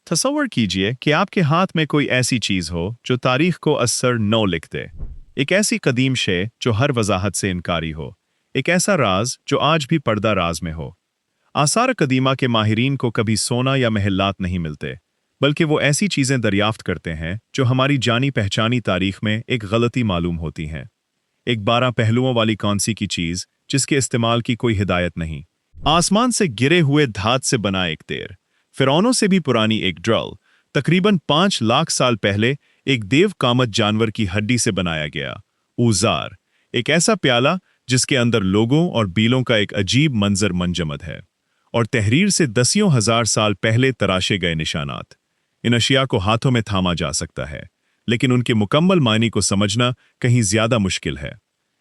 तसव्वुर कीजिए कि आपके हाथ में कोई ऐसी चीज हो जो तारीख को असर नौ लिख दे। एक ऐसी कदीम शे जो हर वजाहत से इनकारी हो। एक ऐसा राज जो आज भी पर्दा राज में हो। आसार कदीमा के माहिरीन को कभी सोना या महलात नहीं मिलते, बल्कि वो ऐसी चीजें दरियाफ्त करते हैं जो हमारी जानी पहचानी तारीख में एक गलती मालूम होती हैं। एक 12 पहलुओं वाली कौन सी की चीज जिसके इस्तेमाल की कोई हिदायत नहीं। आसमान से गिरे हुए धात से बना एक तेर, फिरौनों से भी पुरानी एक ड्रल, तकरीबन 5 लाख साल पहले एक देव कामत जानवर की हड्डी से बनाया गया ऊजार, एक ऐसा प्याला जिसके अंदर लोगों और बीलों का एक अजीब मंजर मंजमद है, और तहरीर से दसियों हजार साल पहले तराशे गए निशानात। इन अशिया को हाथों में थामा जा सकता है, लेकिन उनके मुकम्मल मायने को समझना कहीं ज्यादा मुश्किल है।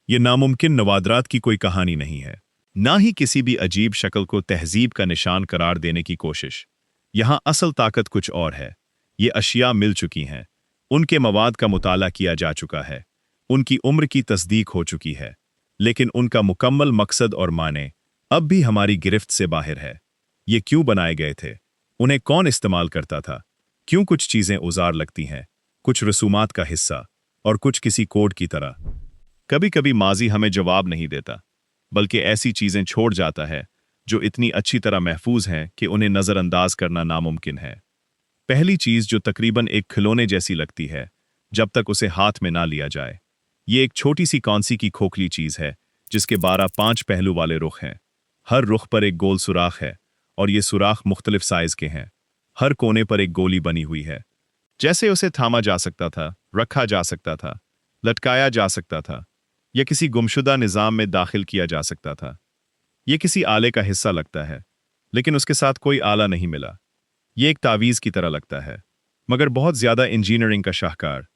ये नामुमकिन नवादरात की कोई कहानी नहीं है, ना ही किसी भी अजीब शक्ल को तहजीब का निशान करार देने की कोशिश। यहां असल ताकत कुछ और है। ये अशिया मिल चुकी हैं, उनके मवाद का मुताला किया जा चुका है, उनकी उम्र की तस्दीक हो चुकी है, लेकिन उनका मुकम्मल मकसद और माने अब भी हमारी गिरफ्त से बाहर है। ये क्यों बनाए गए थे, उन्हें कौन इस्तेमाल करता था, क्यों कुछ चीजें उजार लगती हैं, कुछ रसूमात का हिस्सा और कुछ किसी कोड की तरह। कभी कभी माजी हमें जवाब नहीं देता, बल्कि ऐसी चीजें छोड़ जाता है जो इतनी अच्छी तरह महफूज हैं कि उन्हें नजरअंदाज करना नामुमकिन है। पहली चीज जो तकरीबन एक खिलौने जैसी लगती है जब तक उसे हाथ में ना लिया जाए, ये एक छोटी सी कौनसी की खोखली चीज है जिसके 12-5 पहलू वाले रुख हैं। हर रुख पर एक गोल सुराख है, और ये सुराख मुख्तलिफ साइज के हैं। हर कोने पर एक गोली बनी हुई है। जैसे उसे थामा जा सकता था, रखा जा सकता था, लटकाया जा सकता था, या किसी गुमशुदा निज़ाम में दाखिल किया जा सकता था। ये किसी आले का हिस्सा लगता है, लेकिन उसके साथ कोई आला नहीं मिला। ये एक तावीज़ की तरह लगता है, मगर बहुत ज़्यादा इंजीनियरिंग का शाहकार।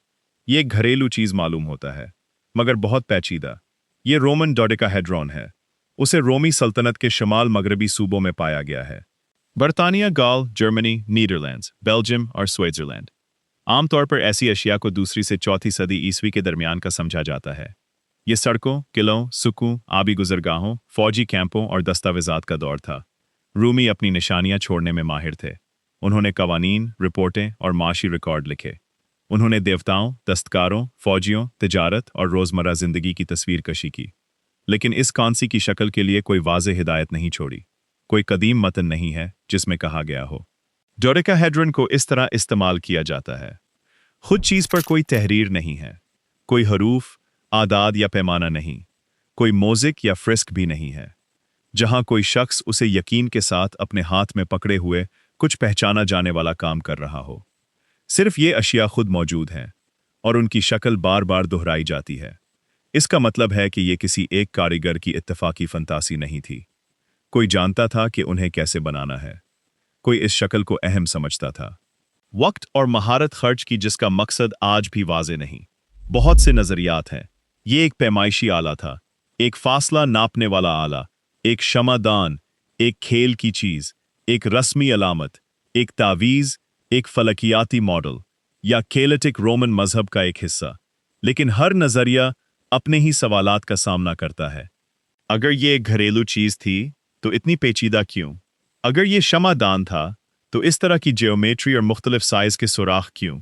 ये एक घरेलू चीज़ मालूम होता है, मगर बहुत पेचीदा। ये रोमन डोडेकाहेड्रॉन है। उसे रोमी सल्तनत के शमाल मगरबी सूबों में पाया गया है। बरतानिया, गाल, जर्मनी, नीदरलैंड्स, बेल्जियम और स्विट्जरलैंड। आमतौर पर ऐसी अशिया को दूसरी से चौथी सदी ईस्वी के दरमियान का समझा जाता है। ये सड़कों, किलों, सुकूं, आबी गुजरगाहों, फौजी कैंपों और दस्तावेजात का दौर था। रूमी अपनी निशानियां छोड़ने में माहिर थे। उन्होंने कवानीन, रिपोर्टें और माशी रिकॉर्ड लिखे। उन्होंने देवताओं, दस्तकारों, फौजियों, तिजारत और रोज़मर्रा ज़िंदगी की तस्वीर कशी की। लेकिन इस कौनसी की शक्ल के लिए कोई वाज़ेह हिदायत नहीं छोड़ी। कोई कदीम मतन नहीं है जिसमें कहा गया हो डोडेकाहेड्रॉन को इस तरह इस्तेमाल किया जाता है। खुद चीज़ पर कोई तहरीर नहीं है, कोई हरूफ, आदाद या पैमाना नहीं, कोई मोज़िक या फ्रिस्क भी नहीं है, जहां कोई शख्स उसे यकीन के साथ अपने हाथ में पकड़े हुए कुछ पहचाना जाने वाला काम कर रहा हो। सिर्फ ये अशिया खुद मौजूद हैं, और उनकी शक्ल बार बार दोहराई जाती है। इसका मतलब है कि ये किसी एक कारीगर की इत्तफाकी फंतासी नहीं थी। कोई जानता था कि उन्हें कैसे बनाना है। कोई इस शक्ल को अहम समझता था। वक्त और महारत खर्च की जिसका मकसद आज भी वाज़े नहीं। बहुत से नज़रियात हैं। ये एक पैमाइशी आला था, एक फासला नापने वाला आला, एक शमादान, एक खेल की चीज़, एक रस्मी अलामत, एक तावीज़, एक फलकियाती मॉडल, या केलेटिक रोमन मजहब का एक हिस्सा। लेकिन हर नज़रिया अपने ही सवालात का सामना करता है। अगर ये एक घरेलू चीज़ थी तो इतनी पेचीदा क्यों? अगर ये शमादान था तो इस तरह की जियोमेट्री और मुख्तलिफ साइज के सुराख क्यों?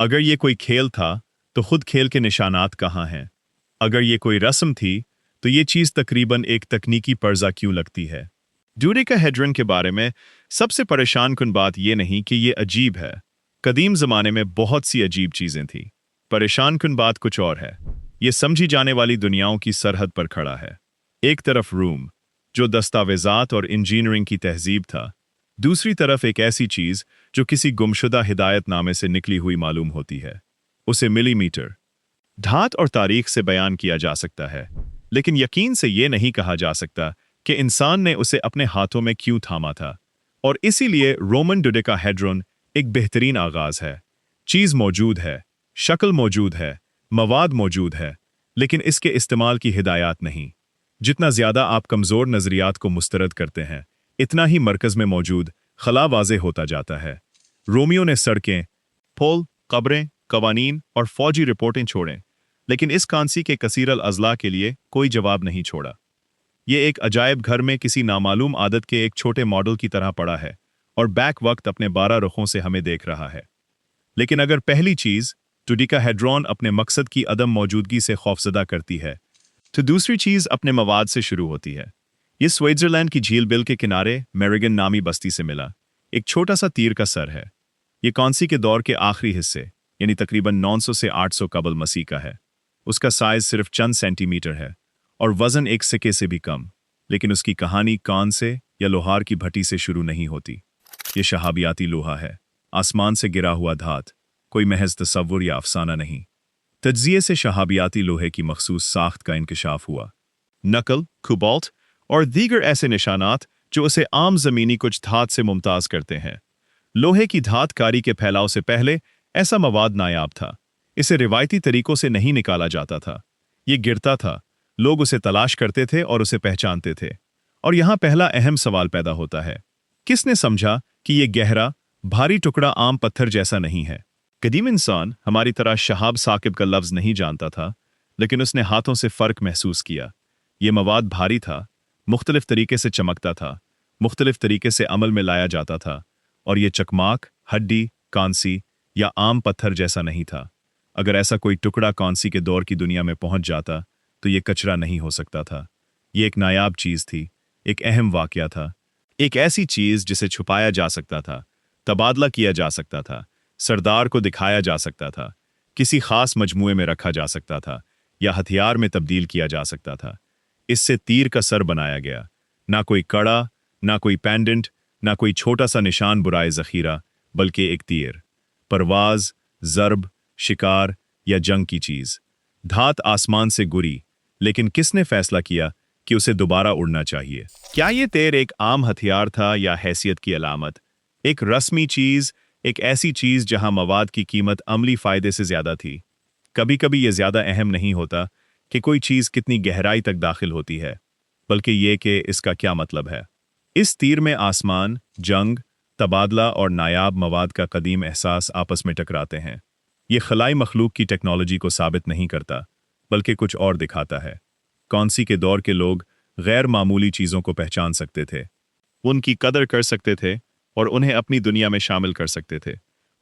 अगर ये कोई खेल था तो खुद खेल के निशानात कहाँ हैं? अगर ये कोई रस्म थी तो ये चीज़ तकरीबन एक तकनीकी पर्जा क्यों लगती है? डोडेकाहेड्रॉन के बारे में सबसे परेशान कुन बात यह नहीं कि ये अजीब है। कदीम ज़माने में बहुत सी अजीब चीज़ें थीं। परेशान कुन बात कुछ और है। ये समझी जाने वाली दुनियाओं की सरहद पर खड़ा है। एक तरफ रूम, जो दस्तावेजात और इंजीनियरिंग की तहजीब था। दूसरी तरफ एक ऐसी चीज़ जो किसी गुमशुदा हिदायतनामे से निकली हुई मालूम होती है। उसे मिलीमीटर, धात और तारीख से बयान किया जा सकता है, लेकिन यकीन से ये नहीं कहा जा सकता कि इंसान ने उसे अपने हाथों में क्यों थामा था। और इसीलिए रोमन डोडेकाहेड्रॉन एक बेहतरीन आगाज़ है। चीज़ मौजूद है, शक्ल मौजूद है, मवाद मौजूद है, लेकिन इसके इस्तेमाल की हिदायत नहीं। जितना ज़्यादा आप कमज़ोर नज़रियात को मुस्तरद करते हैं, इतना ही मरकज़ में मौजूद खला वाज़े होता जाता है। रोमियो ने सड़कें, पोल, कब्रें, कवानीन और फौजी रिपोर्टें छोड़ें, लेकिन इस कांसी के कसीरल अज़ला के लिए कोई जवाब नहीं छोड़ा। ये एक अजायब घर में किसी नामालूम आदत के एक छोटे मॉडल की तरह पड़ा है, और बैक वक्त अपने 12 रुखों से हमें देख रहा है। लेकिन अगर पहली चीज डोडेकाहेड्रॉन अपने मकसद की अदम मौजूदगी से खौफजदा करती है, तो दूसरी चीज अपने मवाद से शुरू होती है। ये स्विट्जरलैंड की झील बिल के किनारे मेरिगन नामी बस्ती से मिला एक छोटा सा तीर का सर है। ये कौनसी के दौर के आखिरी हिस्से यानी तकरीबन 900 से 800 कबल मसीह का है। उसका साइज सिर्फ चंद सेंटीमीटर है और वजन एक सिक्के से भी कम। लेकिन उसकी कहानी कान से या लोहार की भट्टी से शुरू नहीं होती। ये शहाबियाती लोहा है, आसमान से गिरा हुआ धात, कोई महज तसव्वुर या अफसाना नहीं। तज्जिए से शहाबियाती लोहे की मखसूस साख्त का इंकशाफ हुआ। नकल, कोबाल्ट और दीगर ऐसे निशानात जो उसे आम जमीनी कुछ धात से मुमताज करते हैं। लोहे की धात कारी के फैलाव से पहले ऐसा मवाद नायाब था। इसे रिवायती तरीकों से नहीं निकाला जाता था। ये गिरता था, लोग उसे तलाश करते थे और उसे पहचानते थे। और यहां पहला अहम सवाल पैदा होता है, किसने समझा कि ये गहरा, भारी टुकड़ा आम पत्थर जैसा नहीं है? कदीम इंसान हमारी तरह शहाब साकिब का लफ्ज नहीं जानता था, लेकिन उसने हाथों से फर्क महसूस किया। ये मवाद भारी था, मुख्तलिफ तरीके से चमकता था, मुख्तलिफ तरीके से अमल में लाया जाता था, और ये चकमाक, हड्डी, कांसी या आम पत्थर जैसा नहीं था। अगर ऐसा कोई टुकड़ा कांसी के दौर की दुनिया में पहुंच जाता तो ये कचरा नहीं हो सकता था। ये एक नायाब चीज थी, एक अहम वाकया था, एक ऐसी चीज जिसे छुपाया जा सकता था, तबादला किया जा सकता था, सरदार को दिखाया जा सकता था, किसी खास मजमूए में रखा जा सकता था या हथियार में तब्दील किया जा सकता था। इससे तीर का सर बनाया गया, ना कोई कड़ा, ना कोई पेंडेंट, ना कोई छोटा सा निशान बुराए जखीरा, बल्कि एक तीर, परवाज, जर्ब, शिकार या जंग की चीज। धात आसमान से गुरी, लेकिन किसने फैसला किया कि उसे दोबारा उड़ना चाहिए? क्या ये तीर एक आम हथियार था या हैसियत की अलामत, एक रस्मी चीज, एक ऐसी चीज जहां मवाद की कीमत अमली फायदे से ज्यादा थी? कभी कभी यह ज्यादा अहम नहीं होता कि कोई चीज कितनी गहराई तक दाखिल होती है, बल्कि यह कि इसका क्या मतलब है। इस तीर में आसमान, जंग, तबादला और नायाब मवाद का कदीम एहसास आपस में टकराते हैं। ये खलाई मखलूक की टेक्नोलॉजी को साबित नहीं करता, बल्कि कुछ और दिखाता है। कौनसी के दौर के लोग गैर मामूली चीज़ों को पहचान सकते थे, उनकी कदर कर सकते थे और उन्हें अपनी दुनिया में शामिल कर सकते थे।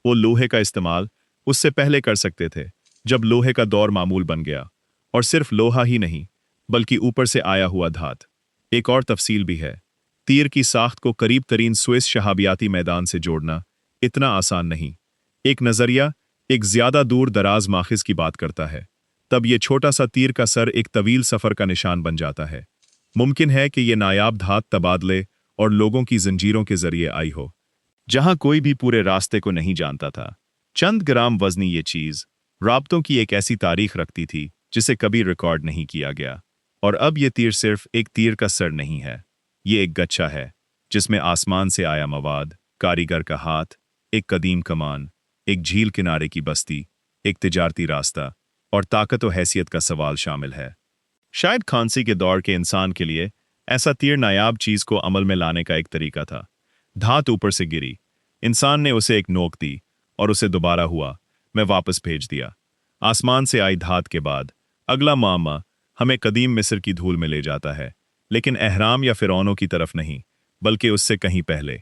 वो लोहे का इस्तेमाल उससे पहले कर सकते थे, जब लोहे का दौर मामूल बन गया। और सिर्फ लोहा ही नहीं, बल्कि ऊपर से आया हुआ धात। एक और तफसील भी है, तीर की साख्त को करीब तरीन स्विस शहाबियाती मैदान से जोड़ना इतना आसान नहीं। एक नज़रिया एक ज्यादा दूर दराज माखिज की बात करता है, तब ये छोटा सा तीर का सर एक तवील सफर का निशान बन जाता है। मुमकिन है कि ये नायाब धात तबादले और लोगों की जंजीरों के जरिए आई हो, जहां कोई भी पूरे रास्ते को नहीं जानता था। चंद ग्राम वजनी ये चीज राब्तों की एक ऐसी तारीख रखती थी जिसे कभी रिकॉर्ड नहीं किया गया। और अब ये तीर सिर्फ एक तीर का सर नहीं है, ये एक गच्छा है जिसमें आसमान से आया मवाद, कारीगर का हाथ, एक कदीम कमान, एक झील किनारे की बस्ती, एक तिजारती रास्ता और ताकत व हैसियत का सवाल शामिल है। शायद खांसी के दौर के इंसान के लिए ऐसा तीर नायाब चीज को अमल में लाने का एक तरीका था। धात ऊपर से गिरी, इंसान ने उसे एक नोक दी और उसे दोबारा हुआ, मैं वापस भेज दिया। आसमान से आई धात के बाद अगला मामा हमें कदीम मिस्र की धूल में ले जाता है, लेकिन अहराम या फिरौनों की तरफ नहीं, बल्कि उससे कहीं पहले।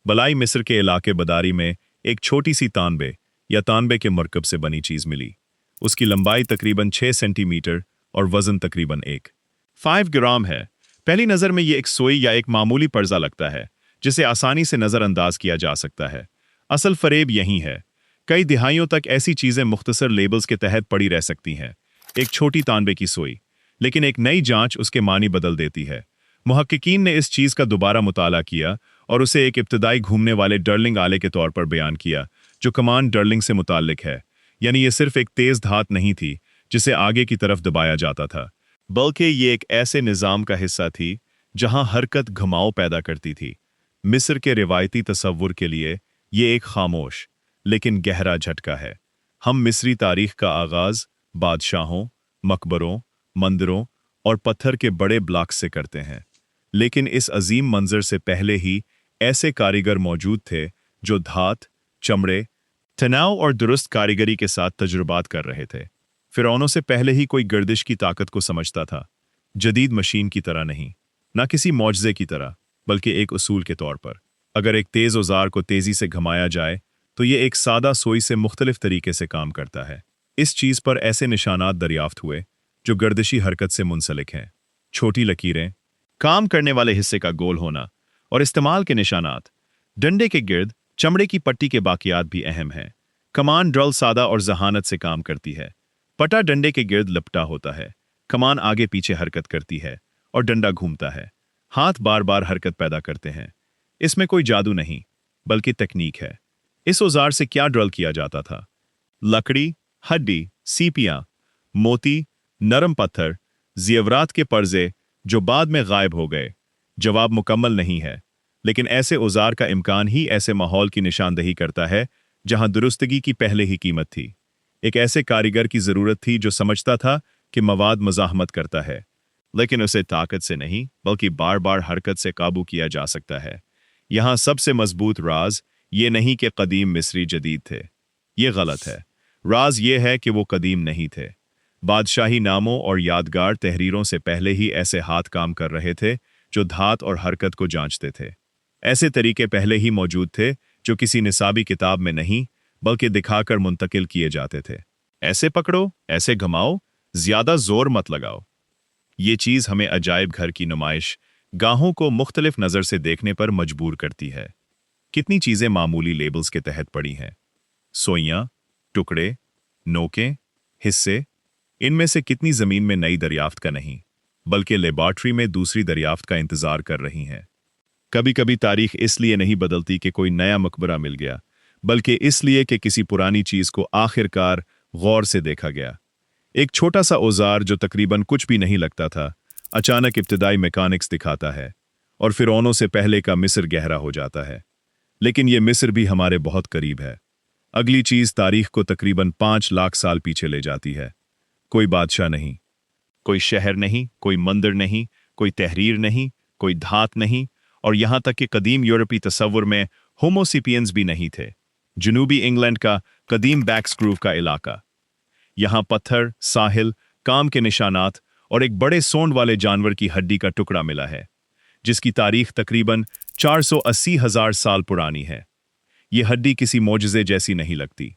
बलाई मिस्र के इलाके बदारी में एक छोटी सी तांबे या तांबे के मरकब से बनी चीज मिली। उसकी लंबाई तकरीबन 6 सेंटीमीटर और वजन तकरीबन 1.5 ग्राम है। पहली नज़र में ये एक सोई या एक मामूली पर्जा लगता है जिसे आसानी से नज़रअंदाज किया जा सकता है। असल फरेब यही है, कई दिहाइयों तक ऐसी चीज़ें मुख्तसर लेबल्स के तहत पड़ी रह सकती हैं। एक छोटी तांबे की सोई, लेकिन एक नई जांच उसके मानी बदल देती है। मुहक्किकीन ने इस चीज़ का दोबारा मुताला किया और उसे एक इब्तदाई घूमने वाले डर्लिंग आले के तौर पर बयान किया जो कमान डर्लिंग से मुताल्लिक है। यानी ये सिर्फ एक तेज धात नहीं थी जिसे आगे की तरफ दबाया जाता था, बल्कि ये एक ऐसे निज़ाम का हिस्सा थी जहां हरकत घुमाव पैदा करती थी। मिस्र के रिवायती तसव्वुर के लिए ये एक खामोश लेकिन गहरा झटका है। हम मिस्री तारीख का आगाज बादशाहों, मकबरों, मंदिरों और पत्थर के बड़े ब्लॉक्स से करते हैं, लेकिन इस अजीम मंजर से पहले ही ऐसे कारीगर मौजूद थे जो धात, चमड़े, तनाव और दुरुस्त कारीगरी के साथ तजुर्बात कर रहे थे। फिरौनों से पहले ही कोई गर्दिश की ताकत को समझता था, जदीद मशीन की तरह नहीं, ना किसी मौजज़े की तरह, बल्कि एक उसूल के तौर पर। अगर एक तेज औजार को तेजी से घुमाया जाए तो ये एक सादा सोई से मुख्तलिफ तरीके से काम करता है। इस चीज पर ऐसे निशानात दरियाफ्त हुए जो गर्दिशी हरकत से मुंसलिक हैं। छोटी लकीरें, काम करने वाले हिस्से का गोल होना और इस्तेमाल के निशानात। डंडे के गिर्द चमड़े की पट्टी के बाकियात भी अहम हैं। कमान ड्रल सादा और जहानत से काम करती है। पटा डंडे के गिर्द लपटा होता है। कमान आगे पीछे हरकत करती है और डंडा घूमता है। हाथ बार बार हरकत पैदा करते हैं। इसमें कोई जादू नहीं, बल्कि तकनीक है। इस औजार से क्या ड्रल किया जाता था? लकड़ी, हड्डी, सीपियां, मोती, नरम पत्थर, जेवरात के पर्जे जो बाद में गायब हो गए। जवाब मुकम्मल नहीं है, लेकिन ऐसे औजार का इम्कान ही ऐसे माहौल की निशानदही करता है जहां दुरुस्तगी की पहले ही कीमत थी। एक ऐसे कारीगर की जरूरत थी जो समझता था कि मवाद मज़ाहमत करता है, लेकिन उसे ताकत से नहीं बल्कि बार बार हरकत से काबू किया जा सकता है। यहां सबसे मजबूत राज ये नहीं कि कदीम मिस्री जदीद थे। ये गलत है। राज ये है कि वो कदीम नहीं थे। बादशाही नामों और यादगार तहरीरों से पहले ही ऐसे हाथ काम कर रहे थे जो धात और हरकत को जांचते थे। ऐसे तरीके पहले ही मौजूद थे जो किसी निसाबी किताब में नहीं बल्कि दिखाकर मुंतकिल किए जाते थे। ऐसे पकड़ो, ऐसे घुमाओ, ज्यादा जोर मत लगाओ। ये चीज हमें अजायब घर की नुमाइश गाहों को मुख्तलिफ नजर से देखने पर मजबूर करती है। कितनी चीजें मामूली लेबल्स के तहत पड़ी हैं। सोइयां, टुकड़े, नोकें, हिस्से, इनमें से कितनी जमीन में नई दरियाफ्त का नहीं बल्कि लेबॉर्ट्री में दूसरी दरियाफ्त का इंतजार कर रही हैं। कभी कभी तारीख इसलिए नहीं बदलती कि कोई नया मकबरा मिल गया, बल्कि इसलिए कि किसी पुरानी चीज को आखिरकार गौर से देखा गया। एक छोटा सा औजार जो तकरीबन कुछ भी नहीं लगता था, अचानक इब्तिदाई मैकेनिक्स दिखाता है और फिरौनों से पहले का मिस्र गहरा हो जाता है। लेकिन यह मिस्र भी हमारे बहुत करीब है। अगली चीज तारीख को तकरीबन 5 लाख साल पीछे ले जाती है। कोई बादशाह नहीं, कोई शहर नहीं, कोई मंदिर नहीं, कोई तहरीर नहीं, कोई धात नहीं, और यहां तक कि कदीम यूरोपी तसव्वुर में होमोसिपियंस भी नहीं थे। जनूबी इंग्लैंड का कदीम बैक्सग्रूव का इलाका। यहां पत्थर, साहिल, काम के निशानात और एक बड़े सोंड वाले जानवर की हड्डी का टुकड़ा मिला है, जिसकी तारीख तकरीबन 480,000 साल पुरानी है। यह हड्डी किसी मोजज़े जैसी नहीं लगती।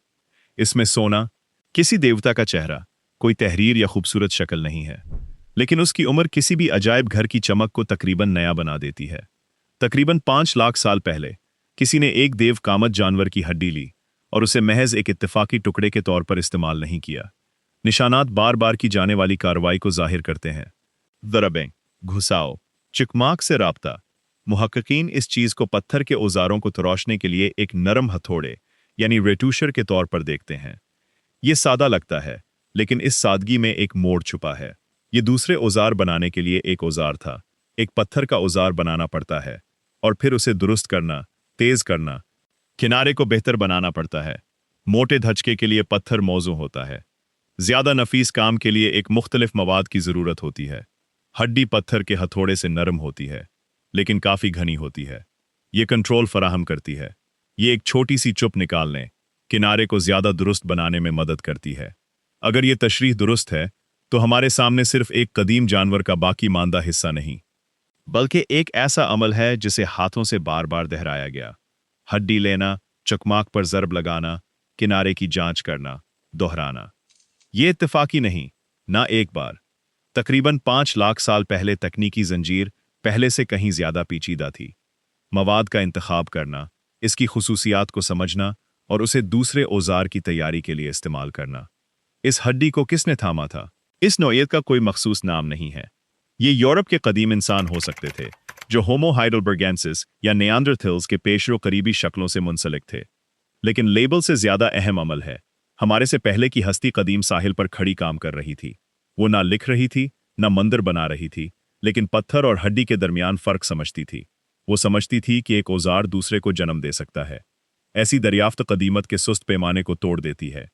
इसमें सोना, किसी देवता का चेहरा, कोई तहरीर या खूबसूरत शक्ल नहीं है, लेकिन उसकी उम्र किसी भी अजायब घर की चमक को तकरीबन नया बना देती है। तकरीबन 5 लाख साल पहले किसी ने एक देव कामत जानवर की हड्डी ली और उसे महज एक इत्तेफाकी टुकड़े के तौर पर इस्तेमाल नहीं किया। निशानात बार बार की जाने वाली कार्रवाई को जाहिर करते हैं। दरबें, घुसाव, चिकमाक से राब्ता। मुहक्किकीन इस चीज को पत्थर के औजारों को तराशने के लिए एक नरम हथौड़े यानी रेटूशर के तौर पर देखते हैं। यह सादा लगता है, लेकिन इस सादगी में एक मोड़ छुपा है। यह दूसरे औजार बनाने के लिए एक औजार था। एक पत्थर का औजार बनाना पड़ता है और फिर उसे दुरुस्त करना, तेज करना, किनारे को बेहतर बनाना पड़ता है। मोटे धचके के लिए पत्थर मौजू होता है। ज्यादा नफीस काम के लिए एक मुख्तलिफ मवाद की जरूरत होती है। हड्डी पत्थर के हथौड़े से नरम होती है, लेकिन काफी घनी होती है। ये कंट्रोल फराहम करती है। ये एक छोटी सी चुप निकालने, किनारे को ज्यादा दुरुस्त बनाने में मदद करती है। अगर ये तशरीह दुरुस्त है तो हमारे सामने सिर्फ एक कदीम जानवर का बाकी मानदा हिस्सा नहीं, बल्कि एक ऐसा अमल है जिसे हाथों से बार बार दोहराया गया। हड्डी लेना, चकमाक पर जरब लगाना, किनारे की जांच करना, दोहराना। ये इत्तेफाकी नहीं, ना एक बार। तकरीबन 5 लाख साल पहले तकनीकी जंजीर पहले से कहीं ज्यादा पेचीदा थी। मवाद का इंतखाब करना, इसकी खुसूसियात को समझना और उसे दूसरे औजार की तैयारी के लिए इस्तेमाल करना। इस हड्डी को किसने थामा था? इस नौइयत का कोई मखसूस नाम नहीं है। ये यूरोप के कदीम इंसान हो सकते थे जो होमो हाइडेलबर्गेंसिस या नियांडरथल्स के पेशरो करीबी शक्लों से मुंसलिक थे। लेकिन लेबल से ज्यादा अहम अमल है। हमारे से पहले की हस्ती कदीम साहिल पर खड़ी काम कर रही थी। वो ना लिख रही थी, ना मंदिर बना रही थी, लेकिन पत्थर और हड्डी के दरमियान फर्क समझती थी। वो समझती थी कि एक औजार दूसरे को जन्म दे सकता है। ऐसी दरियाफ्त कदीमत के सुस्त पैमाने को तोड़ देती है।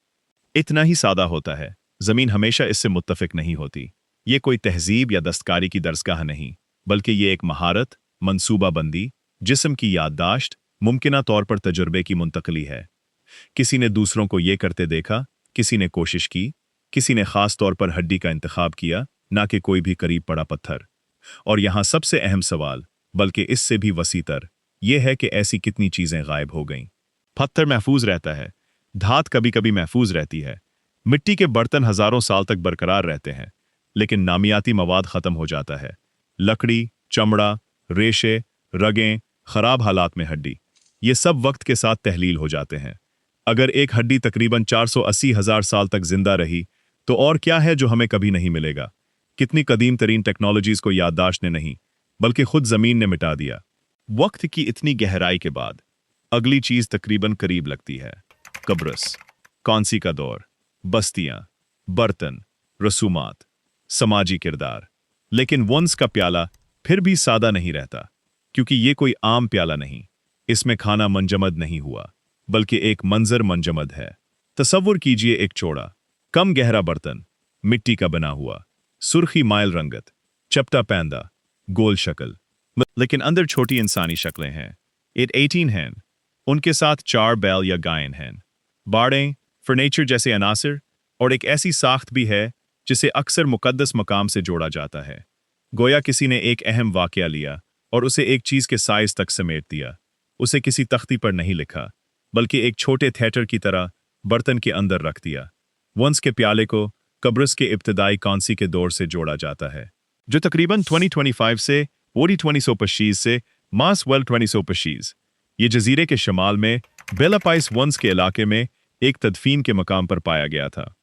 इतना ही सादा होता है। जमीन हमेशा इससे मुत्तफिक नहीं होती। ये कोई तहजीब या दस्तकारी की दरसगाह नहीं, बल्कि ये एक महारत, मंसूबाबंदी, जिस्म की याददाश्त, मुमकिना तौर पर तजुर्बे की मुंतकली है। किसी ने दूसरों को ये करते देखा, किसी ने कोशिश की, किसी ने खास तौर पर हड्डी का इंतखाब किया, ना कि कोई भी करीब पड़ा पत्थर। और यहां सबसे अहम सवाल, बल्कि इससे भी वसीतर, यह है कि ऐसी कितनी चीजें गायब हो गईं। पत्थर महफूज रहता है, धात कभी कभी महफूज रहती है, मिट्टी के बर्तन हजारों साल तक बरकरार रहते हैं, लेकिन नामियाती मवाद खत्म हो जाता है। लकड़ी, चमड़ा, रेशे, रगें, खराब हालात में हड्डी, ये सब वक्त के साथ तहलील हो जाते हैं। अगर एक हड्डी तकरीबन 480,000 साल तक जिंदा रही, तो और क्या है जो हमें कभी नहीं मिलेगा। कितनी कदीम तरीन टेक्नोलॉजीज को याददाश्त ने नहीं, बल्कि खुद जमीन ने मिटा दिया। वक्त की इतनी गहराई के बाद अगली चीज तकरीबन करीब लगती है। कब्रस, कौनसी का दौर, बस्तियां, बर्तन, रसूमात, समाजी किरदार। लेकिन वंस का प्याला फिर भी सादा नहीं रहता, क्योंकि ये कोई आम प्याला नहीं। इसमें खाना मंजमद नहीं हुआ, बल्कि एक मंजर मंजमद है। तसव्वुर कीजिए एक चौड़ा, कम गहरा बर्तन, मिट्टी का बना हुआ, सुर्खी माइल रंगत, चपटा पैंदा, गोल शक्ल, लेकिन अंदर छोटी इंसानी शक्लें हैं। 18 हैं, उनके साथ 4 बैल या गायन हैं, बाड़ें, फर्नीचर जैसे अनासर, और एक ऐसी साख्त भी है जिसे अक्सर मुकद्दस मकाम से जोड़ा जाता है। गोया किसी ने एक अहम वाकया लिया और उसे एक चीज के साइज तक समेट दिया। उसे किसी तख्ती पर नहीं लिखा, बल्कि एक छोटे थिएटर की तरह बर्तन के अंदर रख दिया। वंस के प्याले को कब्रस के इब्तदाई कौंसी के दौर से जोड़ा जाता है, जो तकरीबन 2025 से 2025 से मास वेल 2025 ये जजीरे के शमाल में बेलापाइस वंस के इलाके में एक तदफीन के मकाम पर पाया गया था।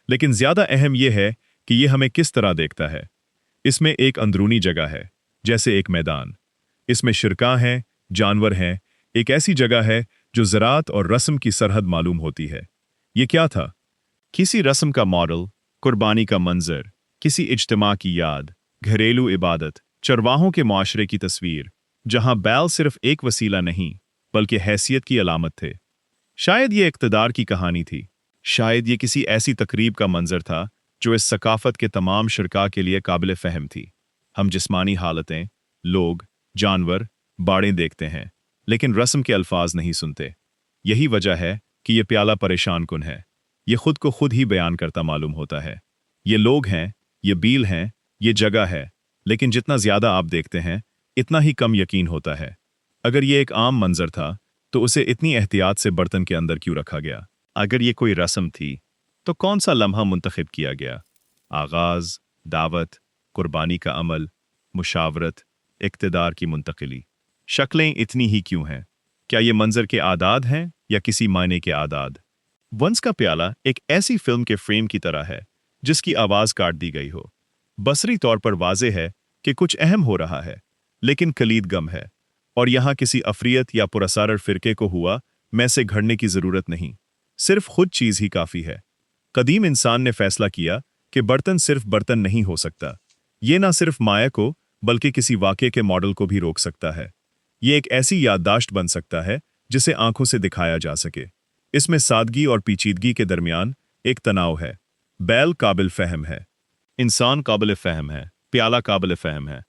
लेकिन ज्यादा अहम यह है कि यह हमें किस तरह देखता है। इसमें एक अंदरूनी जगह है, जैसे एक मैदान। इसमें शिरका हैं, जानवर हैं, एक ऐसी जगह है जो ज़राअत और रस्म की सरहद मालूम होती है। ये क्या था? किसी रस्म का मॉडल, कुर्बानी का मंजर, किसी इज्तिमा की याद, घरेलू इबादत, चरवाहों के मुआशरे की तस्वीर, जहां बैल सिर्फ एक वसीला नहीं बल्कि हैसियत की अलामत थे। शायद ये इक़्तिदार की कहानी थी, शायद ये किसी ऐसी तकरीब का मंजर था जो इस सकाफत के तमाम शिरका के लिए काबिल फ़हम थी। हम जिस्मानी हालतें, लोग, जानवर, बाड़ें देखते हैं, लेकिन रस्म के अल्फाज नहीं सुनते। यही वजह है कि ये प्याला परेशान कुन है। ये खुद को खुद ही बयान करता मालूम होता है। ये लोग हैं, ये बील हैं, ये जगह है, लेकिन जितना ज़्यादा आप देखते हैं, इतना ही कम यकीन होता है। अगर ये एक आम मंजर था, तो उसे इतनी एहतियात से बर्तन के अंदर क्यों रखा गया? अगर ये कोई रस्म थी, तो कौन सा लम्हा मुंतखब किया गया? आगाज़, दावत, कुर्बानी का अमल, मुशावरत, इक़्तिदार की मुंतकिली। शक्लें इतनी ही क्यों हैं? क्या ये मंजर के आदाद हैं या किसी मायने के आदाद? वंस का प्याला एक ऐसी फिल्म के फ्रेम की तरह है जिसकी आवाज़ काट दी गई हो। बसरी तौर पर वाज़े है कि कुछ अहम हो रहा है, लेकिन कलीद गम है, और यहाँ किसी अफरियत या पुरसारर फ़िरके को हुआ मैं से घड़ने की ज़रूरत नहीं, सिर्फ खुद चीज़ ही काफ़ी है। कदीम इंसान ने फैसला किया कि बर्तन सिर्फ बर्तन नहीं हो सकता। ये ना सिर्फ माया को बल्कि किसी वाक़े के मॉडल को भी रोक सकता है। ये एक ऐसी याददाश्त बन सकता है जिसे आंखों से दिखाया जा सके। इसमें सादगी और पेचीदगी के दरमियान एक तनाव है। बैल काबिल फ़हम है, इंसान काबिल फ़हम है, प्याला काबिल फ़हम है,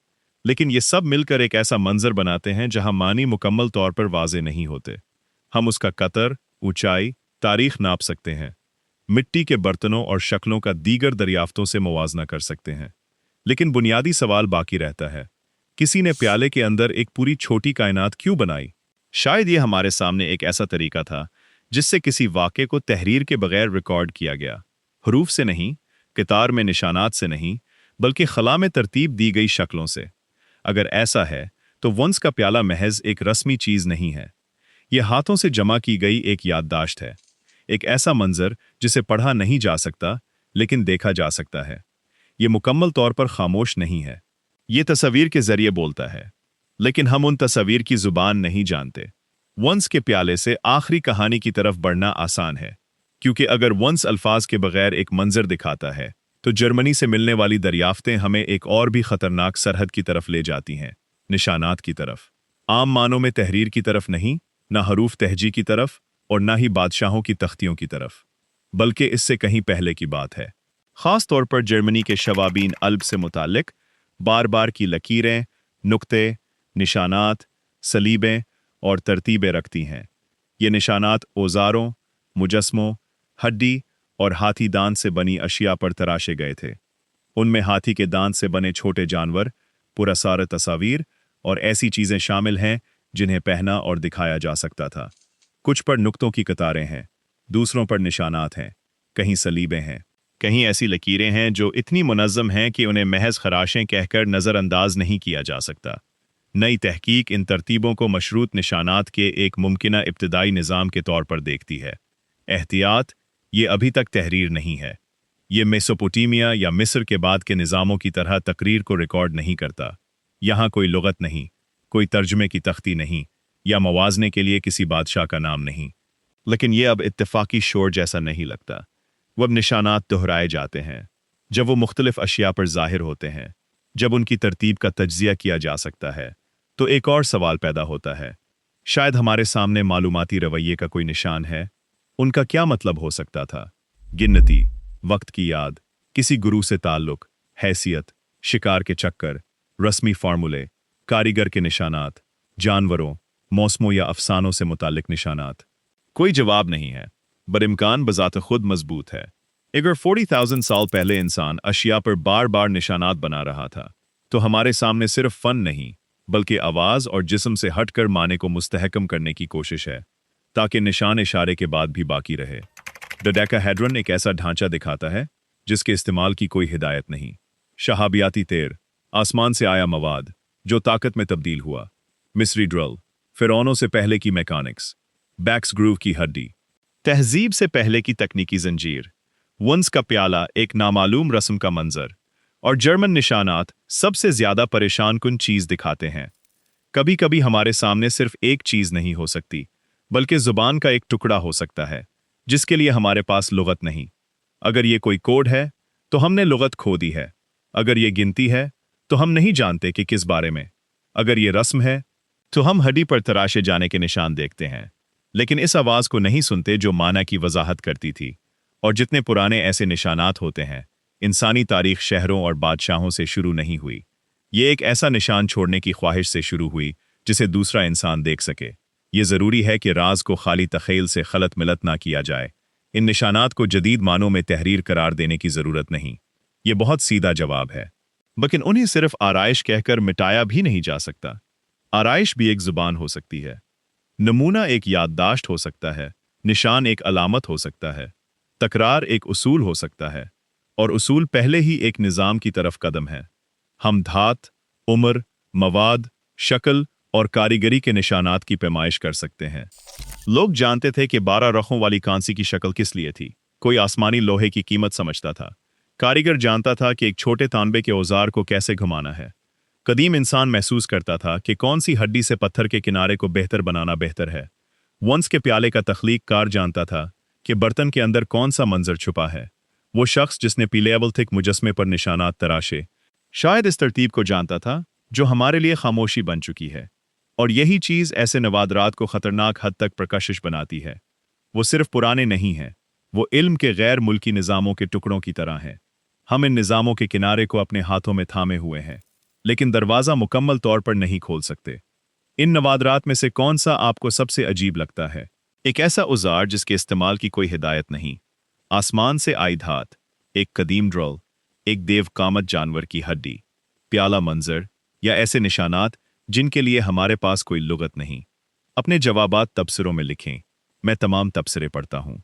लेकिन ये सब मिलकर एक ऐसा मंजर बनाते हैं जहां मानी मुकम्मल तौर पर वाज़े नहीं होते। हम उसका कतर, ऊंचाई, तारीख नाप सकते हैं, मिट्टी के बर्तनों और शक्लों का दीगर दरियाफ्तों से मुवाजना कर सकते हैं, लेकिन बुनियादी सवाल बाकी रहता है, किसी ने प्याले के अंदर एक पूरी छोटी कायनात क्यों बनाई? शायद ये हमारे सामने एक ऐसा तरीका था जिससे किसी वाक़े को तहरीर के बगैर रिकॉर्ड किया गया, हरूफ से नहीं, कितार में निशानात से नहीं, बल्कि खला में तरतीब दी गई शक्लों से। अगर ऐसा है तो वंस का प्याला महज एक रस्मी चीज़ नहीं है, यह हाथों से जमा की गई एक याददाश्त है, एक ऐसा मंजर जिसे पढ़ा नहीं जा सकता लेकिन देखा जा सकता है। यह मुकम्मल तौर पर खामोश नहीं है, ये तस्वीर के जरिए बोलता है, लेकिन हम उन तस्वीर की जुबान नहीं जानते। वंस के प्याले से आखिरी कहानी की तरफ बढ़ना आसान है, क्योंकि अगर वंस अल्फाज के बगैर एक मंजर दिखाता है तो जर्मनी से मिलने वाली दरियाफ्तें हमें एक और भी खतरनाक सरहद की तरफ ले जाती हैं, निशानात की तरफ। आम मानों में तहरीर की तरफ नहीं, ना हरूफ तहजी की तरफ और ना ही बादशाहों की तख्तियों की तरफ, बल्कि इससे कहीं पहले की बात है। ख़ास तौर पर जर्मनी के शवाबीन अल्ब से मुताल्लिक बार बार की लकीरें, नुक्ते, निशानात, सलीबें और तरतीबें रखती हैं। ये निशानात औज़ारों, मुजस्मों, हड्डी और हाथी दांत से बनी अशिया पर तराशे गए थे। उनमें हाथी के दांत से बने छोटे जानवर, पुरस्कार तस्वीर और ऐसी चीज़ें शामिल हैं जिन्हें पहना और दिखाया जा सकता था। कुछ पर नुक्तों की कतारें हैं, दूसरों पर निशानात हैं, कहीं सलीबें हैं, कहीं ऐसी लकीरें हैं जो इतनी मुनज़्ज़म हैं कि उन्हें महज खराशें कहकर नज़रअंदाज नहीं किया जा सकता। नई तहकीक इन तरतीबों को मशरूत निशानात के एक मुमकिना इब्तदाई निज़ाम के तौर पर देखती है। एहतियात, ये अभी तक तहरीर नहीं है। ये मेसोपोटामिया या मिस्र के बाद के निज़ामों की तरह तकरीर को रिकॉर्ड नहीं करता। यहाँ कोई लुगत नहीं, कोई तर्जुमे की तख्ती नहीं, या मवाजने के लिए किसी बादशाह का नाम नहीं। लेकिन ये अब इत्तेफाकी शोर जैसा नहीं लगता। वो अब निशानात दोहराए जाते हैं, जब वो मुख्तलिफ अशिया पर ज़ाहिर होते हैं, जब उनकी तरतीब का तज्ज़िया किया जा सकता है, तो एक और सवाल पैदा होता है। शायद हमारे सामने मालूमाती रवैये का कोई निशान है। उनका क्या मतलब हो सकता था? गिनती, वक्त की याद, किसी गुरु से ताल्लुक, हैसियत, शिकार के चक्कर, रस्मी फार्मूले, कारीगर के निशानात, जानवरों, मौसमों या अफसानों से मुताल्लिक निशानात। कोई जवाब नहीं है, पर इम्कान बज़ात खुद मजबूत है। अगर 40,000 साल पहले इंसान अशिया पर बार बार निशानात बना रहा था, तो हमारे सामने सिर्फ फन नहीं, बल्कि आवाज़ और जिस्म से हटकर माने को मुस्तहकम करने की कोशिश है, ताकि निशान इशारे के बाद भी बाकी रहे। डोडेकाहेड्रन एक ऐसा ढांचा दिखाता है जिसके इस्तेमाल की कोई हिदायत नहीं। शहाबियाती तेर, आसमान से आया मवाद जो ताकत में तब्दील हुआ। मिस्री ड्रल, फिरौनों से पहले की मैकेनिक्स, बैक्स ग्रूव की हड्डी, तहजीब से पहले की तकनीकी जंजीर, वंस का प्याला एक नामालूम रस्म का मंजर, और जर्मन निशानात सबसे ज्यादा परेशान कुन चीज दिखाते हैं। कभी कभी हमारे सामने सिर्फ एक चीज नहीं हो सकती, बल्कि जुबान का एक टुकड़ा हो सकता है, जिसके लिए हमारे पास लुगत नहीं। अगर ये कोई कोड है, तो हमने लुगत खो दी है। अगर ये गिनती है, तो हम नहीं जानते कि किस बारे में। अगर ये रस्म है, तो हम हड्डी पर तराशे जाने के निशान देखते हैं, लेकिन इस आवाज को नहीं सुनते जो माना की वजाहत करती थी। और जितने पुराने ऐसे निशानात होते हैं, इंसानी तारीख शहरों और बादशाहों से शुरू नहीं हुई। ये एक ऐसा निशान छोड़ने की ख्वाहिश से शुरू हुई जिसे दूसरा इंसान देख सके। ये ज़रूरी है कि राज को खाली तख़ेल से खलत मिलत ना किया जाए। इन निशानात को जदीद मानों में तहरीर करार देने की ज़रूरत नहीं। ये बहुत सीधा जवाब है, लेकिन उन्हें सिर्फ आराइश कहकर मिटाया भी नहीं जा सकता। आराइश भी एक ज़ुबान हो सकती है, नमूना एक याददाश्त हो सकता है, निशान एक अलामत हो सकता है, तकरार एक उसूल हो सकता है, और उसूल पहले ही एक निज़ाम की तरफ कदम है। हम धात, उम्र, मवाद, शक्ल और कारीगरी के निशानात की पैमाइश कर सकते हैं। लोग जानते थे कि 12 रखों वाली कांसी की शक्ल किस लिए थी। कोई आसमानी लोहे की कीमत समझता था। कारीगर जानता था कि एक छोटे तांबे के औजार को कैसे घुमाना है। कदीम इंसान महसूस करता था कि कौन सी हड्डी से पत्थर के किनारे को बेहतर बनाना बेहतर है। वंस के प्याले का तख्लीक कार जानता था कि बर्तन के अंदर कौन सा मंजर छुपा है। वो शख्स जिसने पीलेबलथिक मुजस्मे पर निशानात तराशे शायद इस तरतीब को जानता था जो हमारे लिए खामोशी बन चुकी है। और यही चीज़ ऐसे नवादरात को ख़तरनाक हद तक प्रकाशिश बनाती है। वो सिर्फ पुराने नहीं हैं, वो इल्म के गैर मुल्की निज़ामों के टुकड़ों की तरह हैं। हम इन निज़ामों के किनारे को अपने हाथों में थामे हुए हैं, लेकिन दरवाज़ा मुकम्मल तौर पर नहीं खोल सकते। इन नवादरात में से कौन सा आपको सबसे अजीब लगता है? एक ऐसा औजार जिसके इस्तेमाल की कोई हिदायत नहीं, आसमान से आई धात, एक कदीम ड्रल, एक देवकामत जानवर की हड्डी, प्याला मंजर, या ऐसे निशानात जिनके लिए हमारे पास कोई लुगत नहीं? अपने जवाबात तबसरों में लिखें। मैं तमाम तबसरे पढ़ता हूँ।